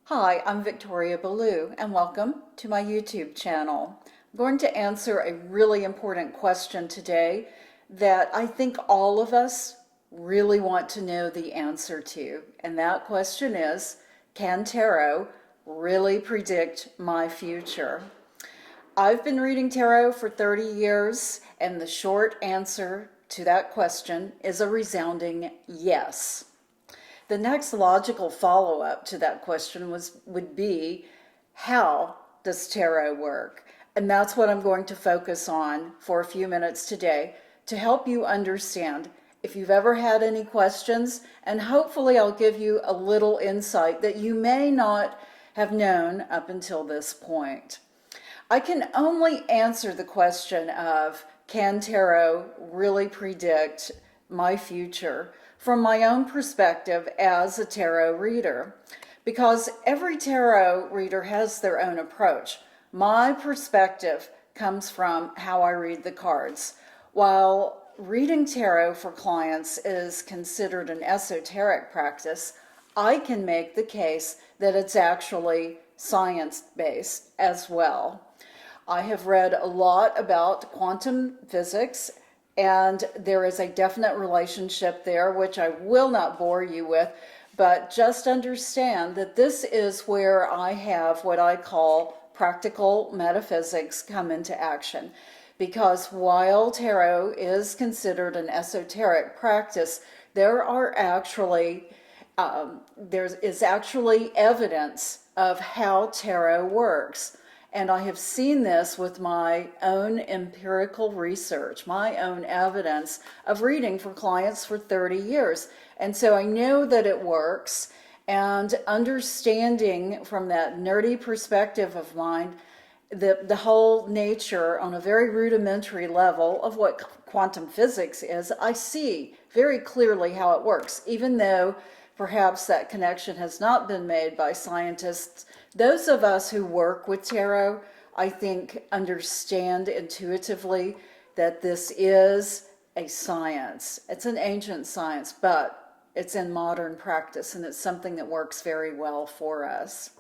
Hi, I'm Victoria Ballou, and welcome to my YouTube channel. I'm going to answer a really important question today that I think all of us really want to know the answer to. And that question is, can tarot really predict my future? I've been reading tarot for 30 years, and the short answer to that question is a resounding yes. The next logical follow-up to that question would be, how does tarot work? And that's what I'm going to focus on for a few minutes today to help you understand if you've ever had any questions, and hopefully I'll give you a little insight that you may not have known up until this point. I can only answer the question of, can tarot really predict my future, from my own perspective as a tarot reader, because every tarot reader has their own approach. My perspective comes from how I read the cards. While reading tarot for clients is considered an esoteric practice, I can make the case that it's actually science-based as well. I have read a lot about quantum physics, and there is a definite relationship there, which I will not bore you with, but just understand that this is where I have what I call practical metaphysics come into action. Because while tarot is considered an esoteric practice, there is actually evidence of how tarot works. And I have seen this with my own empirical research, my own evidence of reading for clients for 30 years. And so I know that it works, and understanding from that nerdy perspective of mine the whole nature on a very rudimentary level of what quantum physics is, I see very clearly how it works, even though perhaps that connection has not been made by scientists. Those of us who work with tarot, I think, understand intuitively that this is a science. It's an ancient science, but it's in modern practice, and it's something that works very well for us.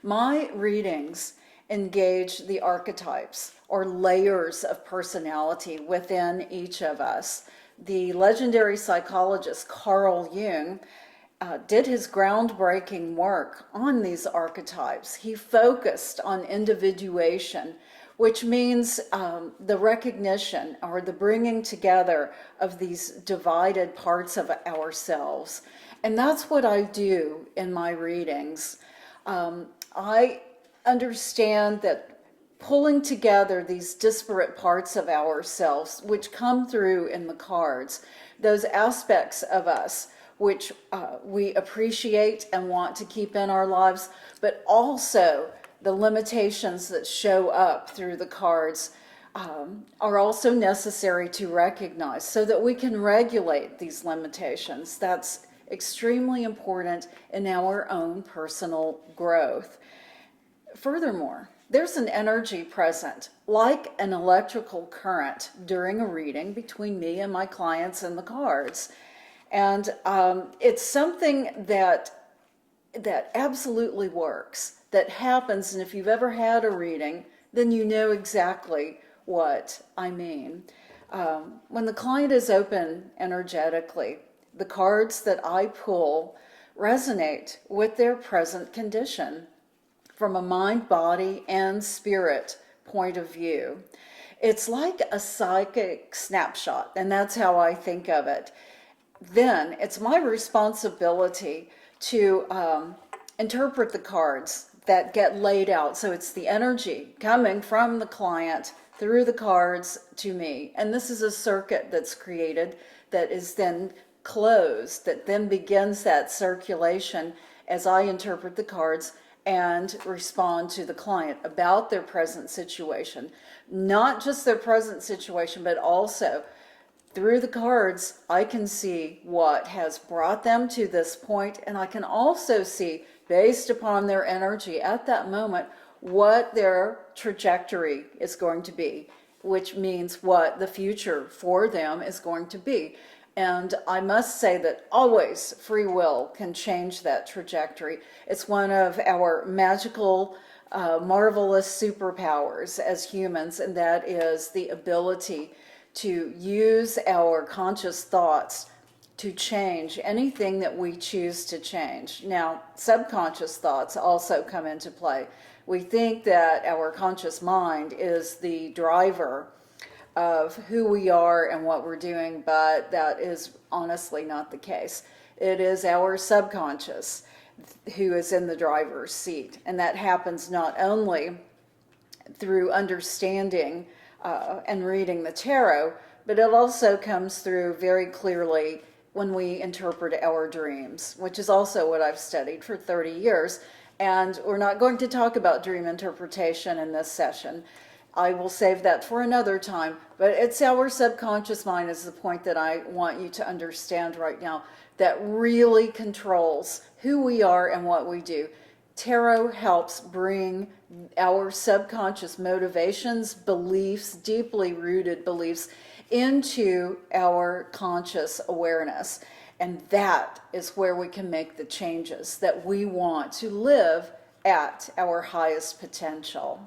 My readings engage the archetypes, or layers of personality within each of us. The legendary psychologist Carl Jung did his groundbreaking work on these archetypes. He focused on individuation, which means the recognition or the bringing together of these divided parts of ourselves. And that's what I do in my readings. I understand that pulling together these disparate parts of ourselves, which come through in the cards, those aspects of us which we appreciate and want to keep in our lives, but also the limitations that show up through the cards are also necessary to recognize so that we can regulate these limitations. That's extremely important in our own personal growth. Furthermore, there's an energy present, like an electrical current during a reading between me and my clients and the cards. And it's something that absolutely works, that happens, and if you've ever had a reading, then you know exactly what I mean. When the client is open energetically, the cards that I pull resonate with their present condition from a mind, body, and spirit point of view. It's like a psychic snapshot, and that's how I think of it. Then it's my responsibility to interpret the cards that get laid out. So it's the energy coming from the client through the cards to me. And this is a circuit that's created that is then closed, that then begins that circulation as I interpret the cards and respond to the client about their present situation. Not just their present situation, but also through the cards, I can see what has brought them to this point, and I can also see, based upon their energy at that moment, what their trajectory is going to be, which means what the future for them is going to be. And I must say that always free will can change that trajectory. It's one of our magical, marvelous superpowers as humans, and that is the ability to use our conscious thoughts to change anything that we choose to change. Now, subconscious thoughts also come into play. We think that our conscious mind is the driver of who we are and what we're doing, but that is honestly not the case. It is our subconscious who is in the driver's seat, and that happens not only through understanding and reading the tarot, but it also comes through very clearly when we interpret our dreams, which is also what I've studied for 30 years. And we're not going to talk about dream interpretation in this session. I will save that for another time, but it's our subconscious mind is the point that I want you to understand right now that really controls who we are and what we do. Tarot helps bring our subconscious motivations, beliefs, deeply rooted beliefs into our conscious awareness. And that is where we can make the changes that we want to live at our highest potential.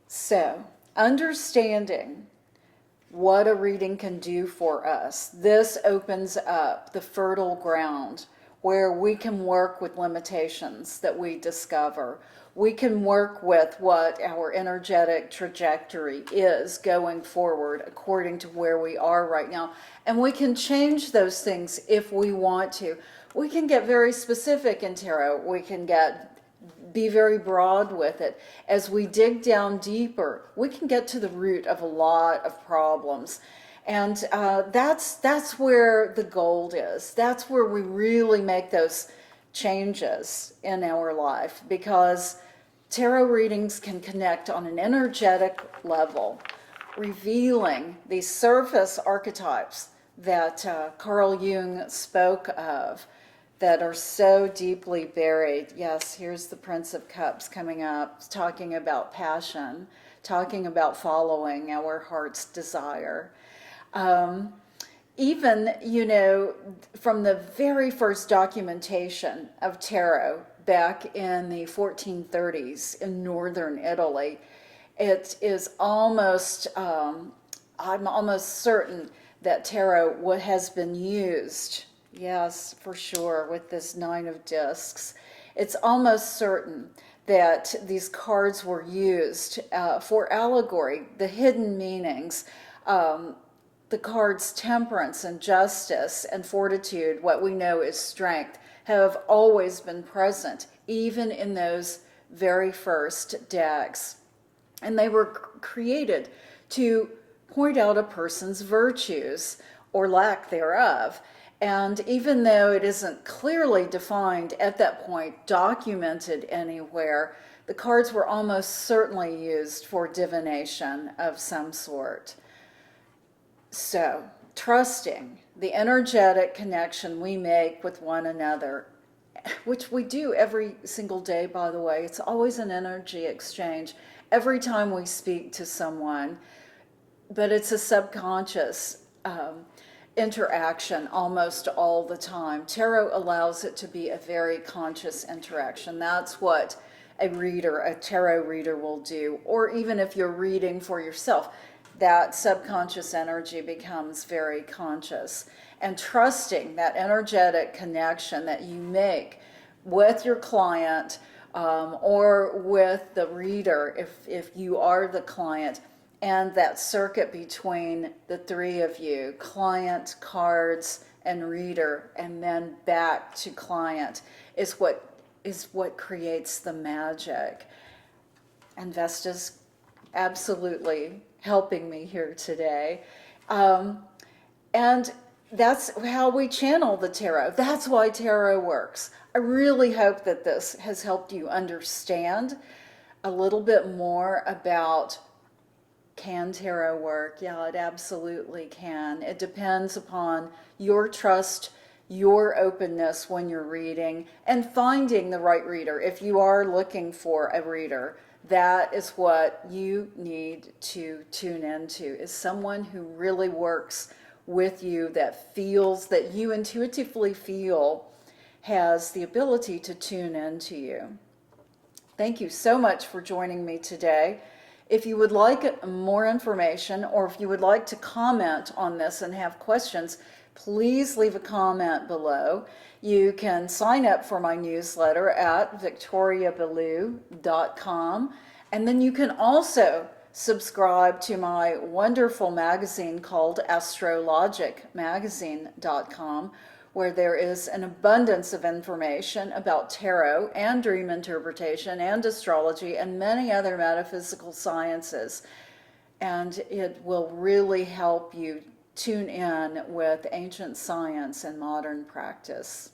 So, understanding what a reading can do for us, this opens up the fertile ground where we can work with limitations that we discover. We can work with what our energetic trajectory is going forward according to where we are right now. And we can change those things if we want to. We can get very specific in tarot. We can be very broad with it. As we dig down deeper, we can get to the root of a lot of problems. And that's where the gold is. That's where we really make those changes in our life, because tarot readings can connect on an energetic level, revealing these surface archetypes that Carl Jung spoke of that are so deeply buried. Yes, here's the Prince of Cups coming up, talking about passion, talking about following our heart's desire. Even, from the very first documentation of tarot back in the 1430s in northern Italy, it is almost, I'm almost certain that tarot has been used. Yes, for sure, with this Nine of Discs. It's almost certain that these cards were used for allegory, the hidden meanings, the cards temperance and justice and fortitude, what we know is strength, have always been present, even in those very first decks. And they were created to point out a person's virtues or lack thereof. And even though it isn't clearly defined at that point, documented anywhere, the cards were almost certainly used for divination of some sort. So, trusting the energetic connection we make with one another, which we do every single day, by the way. It's always an energy exchange every time we speak to someone, but it's a subconscious interaction almost all the time. Tarot allows it to be a very conscious interaction. That's what a tarot reader will do. Or even if you're reading for yourself, that subconscious energy becomes very conscious. And trusting that energetic connection that you make with your client or with the reader, if you are the client, and that circuit between the three of you, client, cards, and reader, and then back to client, is what creates the magic. And Vesta's absolutely helping me here today. And that's how we channel the tarot. That's why tarot works. I really hope that this has helped you understand a little bit more about, can tarot work? Yeah, it absolutely can. It depends upon your trust, your openness when you're reading, and finding the right reader. If you are looking for a reader, that is what you need to tune into, is someone who really works with you that you intuitively feel has the ability to tune into you. Thank you so much for joining me today. If you would like more information, or if you would like to comment on this and have questions, please leave a comment below. You can sign up for my newsletter at victoriaballou.com, and then you can also subscribe to my wonderful magazine called astrologicmagazine.com, where there is an abundance of information about tarot and dream interpretation and astrology and many other metaphysical sciences. And it will really help you tune in with ancient science and modern practice.